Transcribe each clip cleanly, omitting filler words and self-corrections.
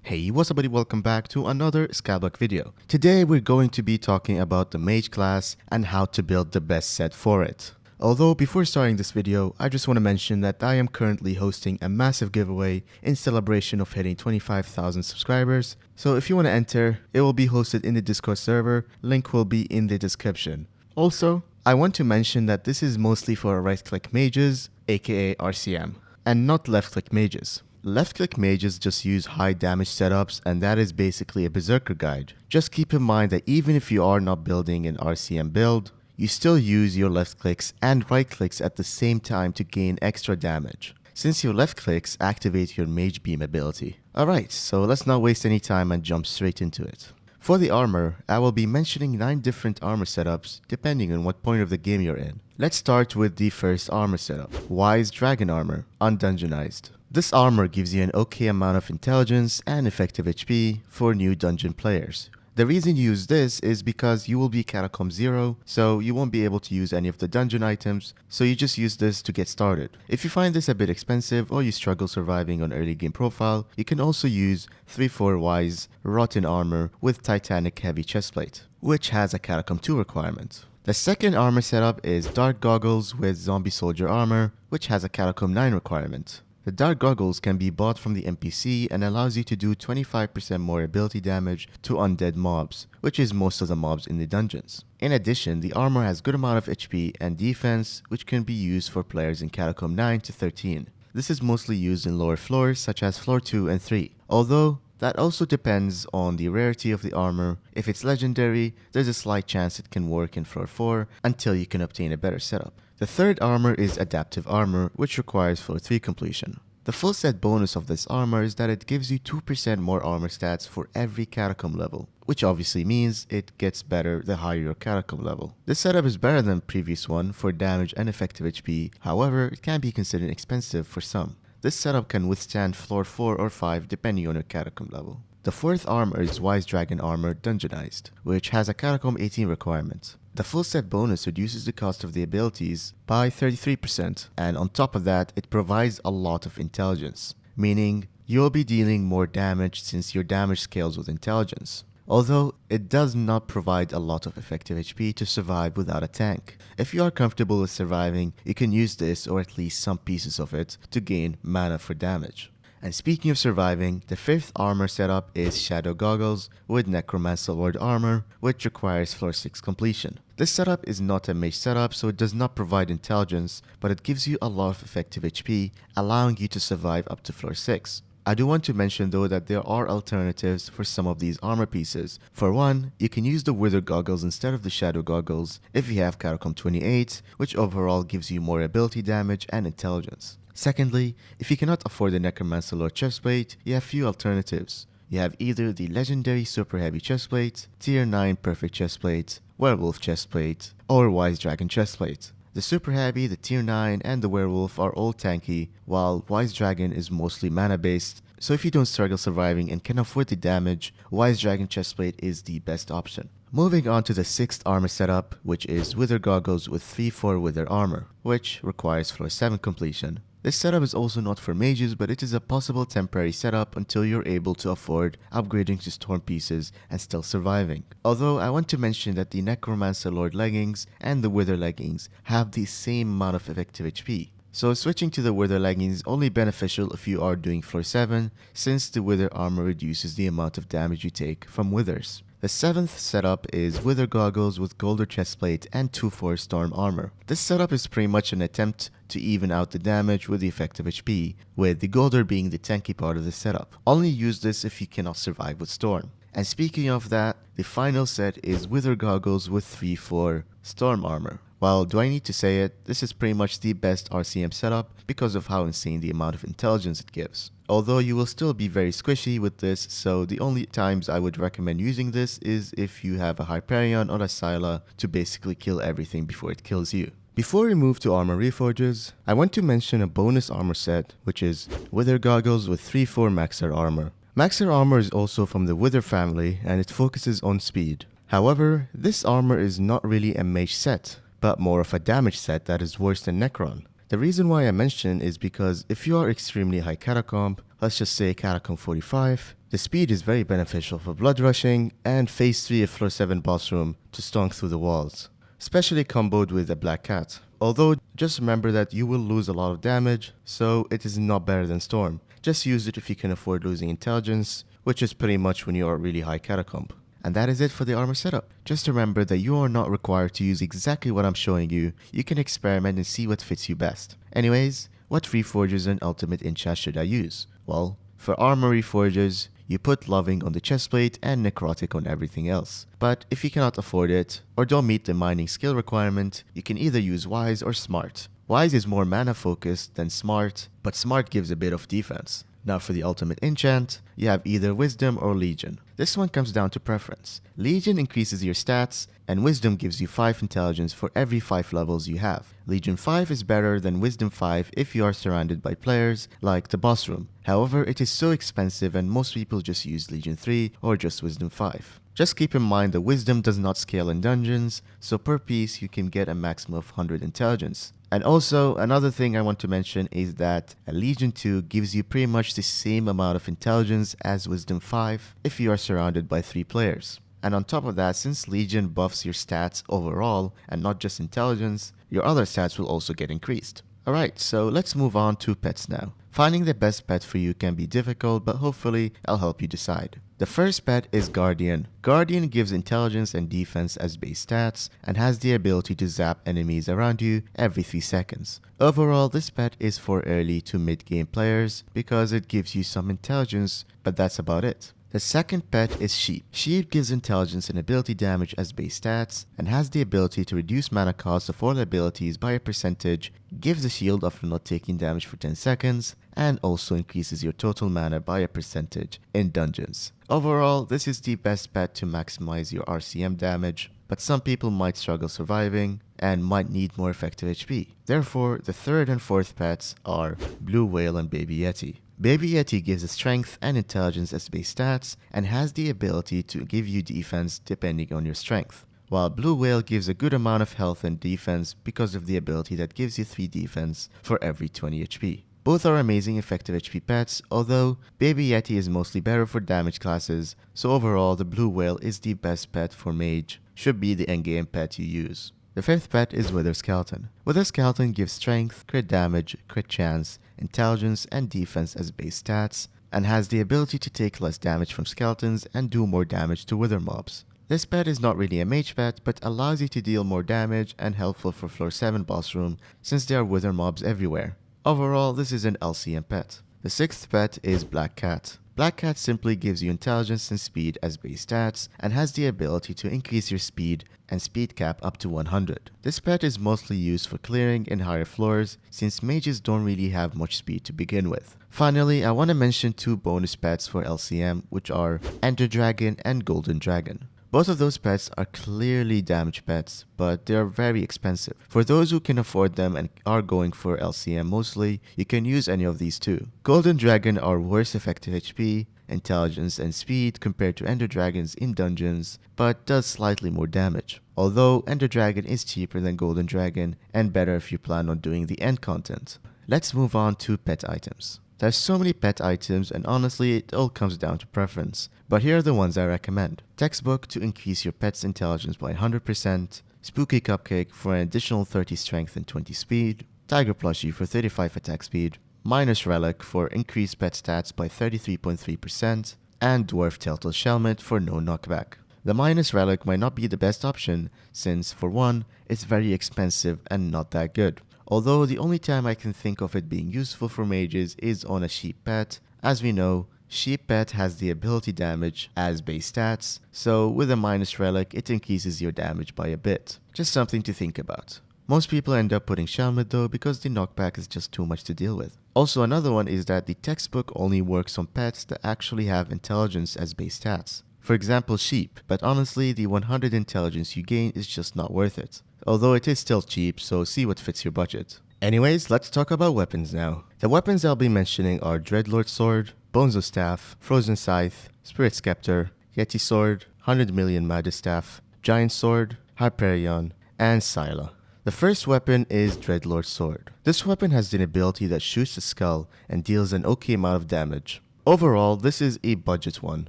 Hey, what's up buddy, welcome back to another Skyblock video. Today we're going to be talking about the Mage class and how to build the best set for it. Although before starting this video, I just want to mention that I am currently hosting a massive giveaway in celebration of hitting 25,000 subscribers. So if you want to enter, it will be hosted in the Discord server, link will be in the description. Also, I want to mention that this is mostly for right-click mages, aka RCM, and not left-click mages. Left-click mages just use high damage setups, and that is basically a berserker guide. Just keep in mind that even if you are not building an RCM build, you still use your left clicks and right clicks at the same time to gain extra damage, since your left clicks activate your Mage Beam ability. Alright, so let's not waste any time and jump straight into it. For the armor, I will be mentioning 9 different armor setups depending on what point of the game you're in. Let's start with the first armor setup, Wise Dragon Armor, undungeonized. This armor gives you an okay amount of intelligence and effective HP for new dungeon players. The reason you use this is because you will be Catacomb 0, so you won't be able to use any of the dungeon items, so you just use this to get started. If you find this a bit expensive or you struggle surviving on early game profile, you can also use 3-4 Wise Rotten Armor with Titanic Heavy Chestplate, which has a Catacomb 2 requirement. The second armor setup is Dark Goggles with Zombie Soldier Armor, which has a Catacomb 9 requirement. The Dark Goggles can be bought from the NPC and allows you to do 25% more ability damage to undead mobs, which is most of the mobs in the dungeons. In addition, the armor has good amount of HP and defense, which can be used for players in Catacomb 9 to 13. This is mostly used in lower floors such as floor 2 and 3, although that also depends on the rarity of the armor. If it's legendary, there's a slight chance it can work in floor 4 until you can obtain a better setup. The third armor is Adaptive Armor, which requires floor 3 completion. The full set bonus of this armor is that it gives you 2% more armor stats for every Catacomb level, which obviously means it gets better the higher your Catacomb level. This setup is better than the previous one for damage and effective HP, however, it can be considered expensive for some. This setup can withstand floor 4 or 5 depending on your Catacomb level. The fourth armor is Wise Dragon Armor Dungeonized, which has a Catacomb 18 requirement. The full set bonus reduces the cost of the abilities by 33%, and on top of that, it provides a lot of intelligence, meaning you'll be dealing more damage since your damage scales with intelligence. Although it does not provide a lot of effective HP to survive without a tank. If you are comfortable with surviving, you can use this or at least some pieces of it to gain mana for damage. And speaking of surviving, the fifth armor setup is Shadow Goggles with Necromancer Lord Armor, which requires floor 6 completion. This setup is not a mage setup, so it does not provide intelligence, but it gives you a lot of effective HP, allowing you to survive up to floor 6. I do want to mention though that there are alternatives for some of these armor pieces. For one, you can use the Wither Goggles instead of the Shadow Goggles if you have Catacomb 28, which overall gives you more ability damage and intelligence. Secondly, if you cannot afford the Necromancer Lord Chestplate, you have few alternatives. You have either the legendary Super Heavy Chestplate, Tier 9 Perfect Chestplate, Werewolf Chestplate, or Wise Dragon Chestplate. The Super Heavy, the Tier 9, and the Werewolf are all tanky, while Wise Dragon is mostly mana based, so if you don't struggle surviving and can afford the damage, Wise Dragon Chestplate is the best option. Moving on to the sixth armor setup, which is Wither Goggles with 3-4 Wither Armor, which requires floor 7 completion. This setup is also not for mages, but it is a possible temporary setup until you're able to afford upgrading to storm pieces and still surviving. Although I want to mention that the Necromancer Lord leggings and the Wither leggings have the same amount of effective HP. So switching to the Wither leggings is only beneficial if you are doing floor 7, since the Wither armor reduces the amount of damage you take from withers. The seventh setup is Wither Goggles with Golder Chestplate and 2-4 Storm Armor. This setup is pretty much an attempt to even out the damage with the effective HP, with the Golder being the tanky part of the setup. Only use this if you cannot survive with Storm. And speaking of that, the final set is Wither Goggles with 3-4 Storm Armor. While do I need to say it, this is pretty much the best RCM setup because of how insane the amount of intelligence it gives. Although you will still be very squishy with this, so the only times I would recommend using this is if you have a Hyperion or a Scylla to basically kill everything before it kills you. Before we move to armor reforges, I want to mention a bonus armor set, which is Wither Goggles with 3-4 Maxer Armor. Maxer Armor is also from the Wither family and it focuses on speed. However, this armor is not really a mage set, but more of a damage set that is worse than Necron. The reason why I mention is because if you are extremely high Catacomb let's just say Catacomb 45. The speed is very beneficial for blood rushing, and phase 3 of floor 7 boss room to stomp through the walls, especially comboed with a Black Cat. Although, just remember that you will lose a lot of damage, so it is not better than Storm. Just use it if you can afford losing intelligence, which is pretty much when you are really high Catacomb. And that is it for the armor setup. Just remember that you are not required to use exactly what I'm showing you. You can experiment and see what fits you best. Anyways, what Reforges and Ultimate Enchant should I use? Well, for armor Reforges, you put Loving on the chestplate and Necrotic on everything else. But if you cannot afford it, or don't meet the mining skill requirement, you can either use Wise or Smart. Wise is more mana focused than Smart, but Smart gives a bit of defense. Now for the ultimate enchant, you have either Wisdom or Legion. This one comes down to preference. Legion increases your stats, and Wisdom gives you 5 intelligence for every 5 levels you have. Legion 5 is better than Wisdom 5 if you are surrounded by players like the boss room. However, it is so expensive and most people just use Legion 3 or just Wisdom 5. Just keep in mind that Wisdom does not scale in dungeons, so per piece you can get a maximum of 100 intelligence. And also, another thing I want to mention is that a Legion 2 gives you pretty much the same amount of intelligence as Wisdom 5 if you are surrounded by 3 players. And on top of that, since Legion buffs your stats overall and not just intelligence, your other stats will also get increased. Alright, so let's move on to pets now. Finding the best pet for you can be difficult, but hopefully I'll help you decide. The first pet is Guardian. Guardian gives intelligence and defense as base stats and has the ability to zap enemies around you every 3 seconds. Overall, this pet is for early to mid-game players because it gives you some intelligence, but that's about it. The second pet is Sheep. Sheep gives intelligence and ability damage as base stats and has the ability to reduce mana cost of all abilities by a percentage, gives a shield after not taking damage for 10 seconds, and also increases your total mana by a percentage in dungeons. Overall, this is the best pet to maximize your RCM damage, but some people might struggle surviving and might need more effective HP. Therefore, the third and fourth pets are Blue Whale and Baby Yeti. Baby Yeti gives a strength and intelligence as base stats and has the ability to give you defense depending on your strength, while Blue Whale gives a good amount of health and defense because of the ability that gives you 3 defense for every 20 HP. Both are amazing effective HP pets, although Baby Yeti is mostly better for damage classes, so overall the Blue Whale is the best pet for Mage, should be the endgame pet you use. The fifth pet is Wither Skeleton. Wither Skeleton gives strength, crit damage, crit chance, intelligence, and defense as base stats, and has the ability to take less damage from skeletons and do more damage to wither mobs. This pet is not really a mage pet, but allows you to deal more damage and helpful for floor 7 boss room since there are wither mobs everywhere. Overall, this is an LCM pet. The sixth pet is Black Cat. Black Cat simply gives you intelligence and speed as base stats and has the ability to increase your speed and speed cap up to 100. This pet is mostly used for clearing in higher floors since mages don't really have much speed to begin with. Finally, I want to mention 2 bonus pets for LCM, which are Ender Dragon and Golden Dragon. Both of those pets are clearly damage pets, but they are very expensive. For those who can afford them and are going for LCM mostly, you can use any of these 2. Golden Dragon are worse effective HP, intelligence, and speed compared to Ender Dragons in dungeons, but does slightly more damage. Although Ender Dragon is cheaper than Golden Dragon and better if you plan on doing the end content. Let's move on to pet items. There's so many pet items and honestly it all comes down to preference, but here are the ones I recommend. Textbook to increase your pet's intelligence by 100%, Spooky Cupcake for an additional 30 strength and 20 speed, Tiger Plushie for 35 attack speed, Miner's Relic for increased pet stats by 33.3%, and Dwarf Telltale Shelmet for no knockback. The Miner's Relic might not be the best option since, for one, it's very expensive and not that good. Although the only time I can think of it being useful for mages is on a sheep pet. As we know, sheep pet has the ability damage as base stats, so with a Miner's Relic it increases your damage by a bit. Just something to think about. Most people end up putting Shelmet though because the knockback is just too much to deal with. Also another one is that the textbook only works on pets that actually have intelligence as base stats. For example sheep, but honestly the 100 intelligence you gain is just not worth it. Although it is still cheap, so see what fits your budget. Anyways, let's talk about weapons now. The weapons I'll be mentioning are Dreadlord Sword, Bonzo Staff, Frozen Scythe, Spirit Scepter, Yeti Sword, 100 Million Magus Staff, Giant Sword, Hyperion, and Scylla. The first weapon is Dreadlord's Sword. This weapon has an ability that shoots the skull and deals an okay amount of damage. Overall, this is a budget one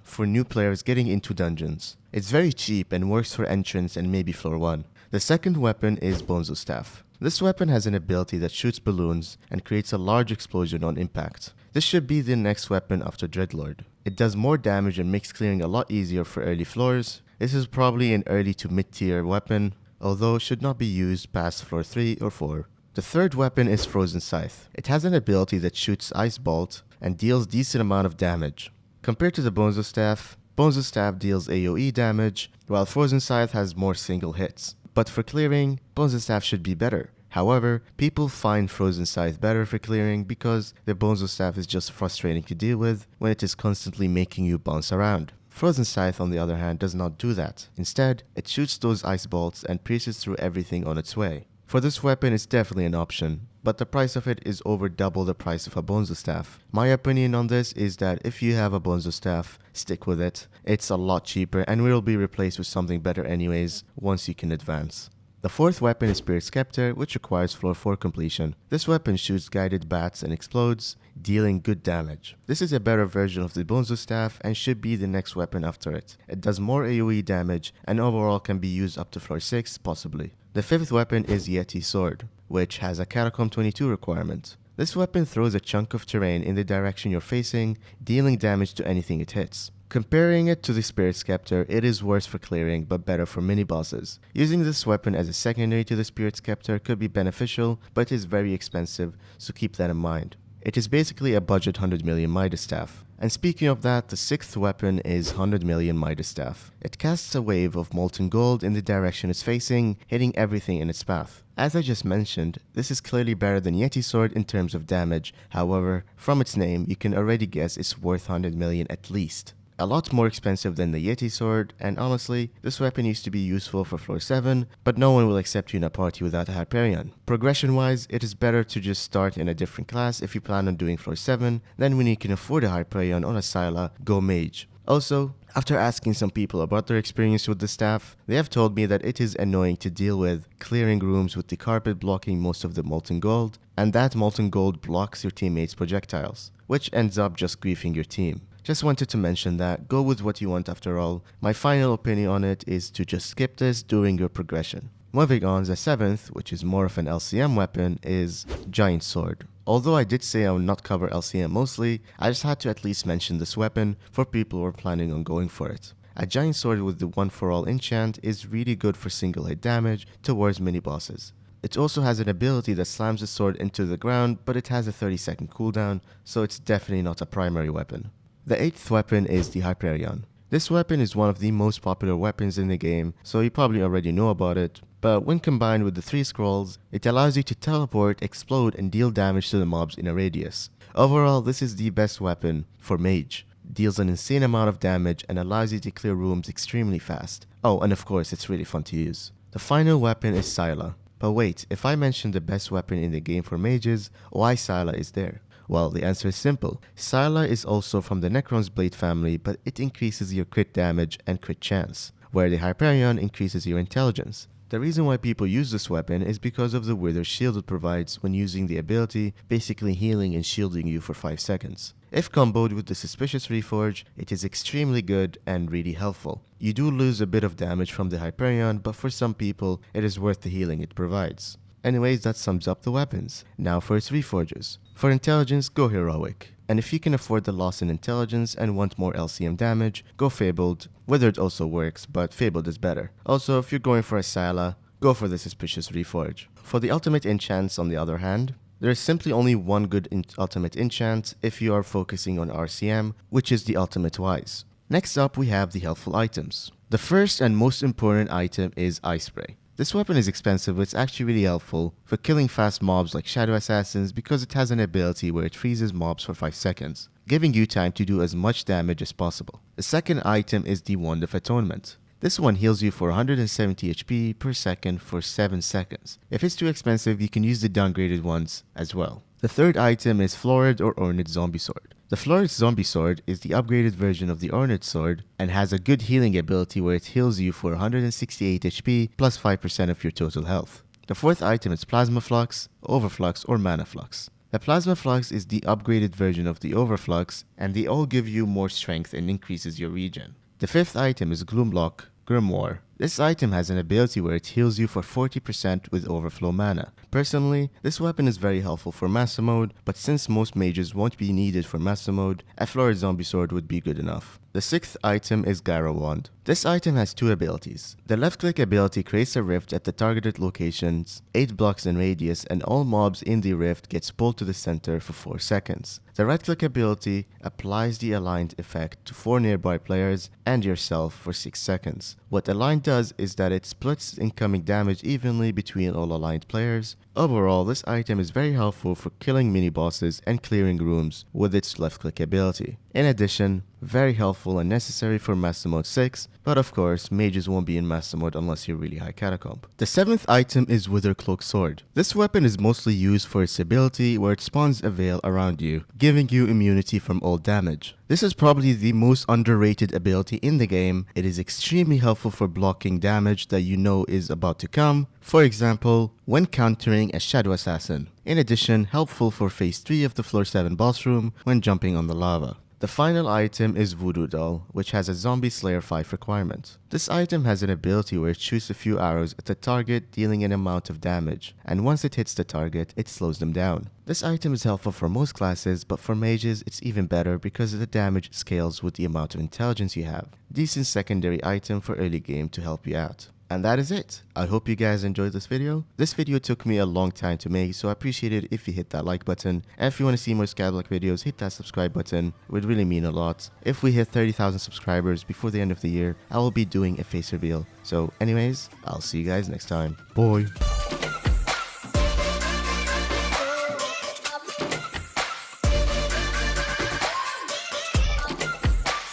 for new players getting into dungeons. It's very cheap and works for entrance and maybe floor 1. The second weapon is Bonzo Staff. This weapon has an ability that shoots balloons and creates a large explosion on impact. This should be the next weapon after Dreadlord. It does more damage and makes clearing a lot easier for early floors. This is probably an early to mid tier weapon, although should not be used past floor 3 or 4. The third weapon is Frozen Scythe. It has an ability that shoots Ice Bolt and deals decent amount of damage. Compared to the Bonzo Staff deals AoE damage, while Frozen Scythe has more single hits. But for clearing, Bonzo Staff should be better. However, people find Frozen Scythe better for clearing because the Bonzo Staff is just frustrating to deal with when it is constantly making you bounce around. Frozen Scythe, on the other hand, does not do that. Instead, it shoots those ice bolts and pierces through everything on its way. For this weapon, it's definitely an option, but the price of it is over double the price of a Bonzo Staff. My opinion on this is that if you have a Bonzo Staff, stick with it. It's a lot cheaper and will be replaced with something better anyways once you can advance. The fourth weapon is Spirit Scepter, which requires floor 4 completion. This weapon shoots guided bats and explodes, dealing good damage. This is a better version of the Bonzo Staff and should be the next weapon after it. It does more AoE damage and overall can be used up to floor 6 possibly. The fifth weapon is Yeti Sword, which has a Catacomb 22 requirement. This weapon throws a chunk of terrain in the direction you're facing, dealing damage to anything it hits. Comparing it to the Spirit Scepter, it is worse for clearing but better for mini-bosses. Using this weapon as a secondary to the Spirit Scepter could be beneficial, but it is very expensive, so keep that in mind. It is basically a budget 100 million Midas Staff. And speaking of that, the sixth weapon is 100 million Midas Staff. It casts a wave of molten gold in the direction it's facing, hitting everything in its path. As I just mentioned, this is clearly better than Yeti Sword in terms of damage. However, from its name, you can already guess it's worth 100 million at least. A lot more expensive than the Yeti Sword, and honestly, this weapon used to be useful for floor 7, but no one will accept you in a party without a Hyperion. Progression wise, it is better to just start in a different class if you plan on doing floor 7, then when you can afford a Hyperion on a Scylla, go Mage. Also, after asking some people about their experience with the staff, they have told me that it is annoying to deal with clearing rooms with the carpet blocking most of the molten gold, and that molten gold blocks your teammates' projectiles, which ends up just griefing your team. Just wanted to mention that, go with what you want after all. My final opinion on it is to just skip this during your progression. Moving on, the seventh, which is more of an LCM weapon, is Giant Sword. Although I did say I would not cover LCM mostly, I just had to at least mention this weapon for people who are planning on going for it. A Giant Sword with the One for All enchant is really good for single hit damage towards mini bosses. It also has an ability that slams the sword into the ground, but it has a 30-second cooldown, so it's definitely not a primary weapon. The eighth weapon is the Hyperion. This weapon is one of the most popular weapons in the game, so you probably already know about it, but when combined with the 3 scrolls, it allows you to teleport, explode, and deal damage to the mobs in a radius. Overall, this is the best weapon for Mage. Deals an insane amount of damage and allows you to clear rooms extremely fast. Oh, and of course, it's really fun to use. The final weapon is Scylla. But wait, if I mention the best weapon in the game for mages, why Scylla is there? Well, the answer is simple. Scylla is also from the Necron's Blade family, but it increases your crit damage and crit chance, where the Hyperion increases your intelligence. The reason why people use this weapon is because of the Wither shield it provides when using the ability, basically healing and shielding you for 5 seconds. If comboed with the Suspicious Reforge, it is extremely good and really helpful. You do lose a bit of damage from the Hyperion, but for some people, it is worth the healing it provides. Anyways, that sums up the weapons. Now for its Reforges. For intelligence, go Heroic. And if you can afford the loss in intelligence and want more LCM damage, go Fabled. Withered also works, but Fabled is better. Also, if you're going for a Scylla, go for the Suspicious Reforge. For the ultimate enchants, on the other hand, there is simply only one good ultimate enchant if you are focusing on RCM, which is the Ultimate Wise. Next up, we have the helpful items. The first and most important item is Ice Spray. This weapon is expensive, but it's actually really helpful for killing fast mobs like Shadow Assassins because it has an ability where it freezes mobs for 5 seconds, giving you time to do as much damage as possible. The second item is the Wand of Atonement. This one heals you for 170 HP per second for 7 seconds. If it's too expensive, you can use the downgraded ones as well. The third item is Florid or Ornate Zombie Sword. The Florid Zombie Sword is the upgraded version of the Ornate Sword and has a good healing ability where it heals you for 168 HP plus 5% of your total health. The fourth item is Plasma Flux, Overflux, or Mana Flux. The Plasma Flux is the upgraded version of the Overflux, and they all give you more strength and increases your regen. The fifth item is Gloomblock, Grimoire. This item has an ability where it heals you for 40% with overflow mana. Personally, this weapon is very helpful for Master Mode, but since most mages won't be needed for Master Mode, a Florid Zombie Sword would be good enough. The sixth item is Gyro Wand. This item has two abilities. The left click ability creates a rift at the targeted locations, 8 blocks in radius, and all mobs in the rift gets pulled to the center for 4 seconds. The right click ability applies the aligned effect to 4 nearby players and yourself for 6 seconds. What aligned does is that it splits incoming damage evenly between all aligned players. Overall, this item is very helpful for killing mini bosses and clearing rooms with its left click ability. In addition, very helpful and necessary for Master Mode 6, but of course, mages won't be in Master Mode unless you're really high catacomb. The seventh item is Withercloak Sword. This weapon is mostly used for its ability where it spawns a veil around you, giving you immunity from all damage. This is probably the most underrated ability in the game. It is extremely helpful for blocking damage that you know is about to come, for example, when countering a Shadow Assassin. In addition, helpful for phase 3 of the floor 7 boss room when jumping on the lava. The final item is Voodoo Doll, which has a Zombie Slayer 5 requirement. This item has an ability where it shoots a few arrows at the target, dealing an amount of damage, and once it hits the target, it slows them down. This item is helpful for most classes, but for mages it's even better because the damage scales with the amount of intelligence you have. Decent secondary item for early game to help you out. And that is it. I hope you guys enjoyed this video. This video took me a long time to make, so I appreciate it if you hit that like button. And if you want to see more Skyblock videos, hit that subscribe button. It would really mean a lot. If we hit 30,000 subscribers before the end of the year, I will be doing a face reveal. So anyways, I'll see you guys next time. Bye.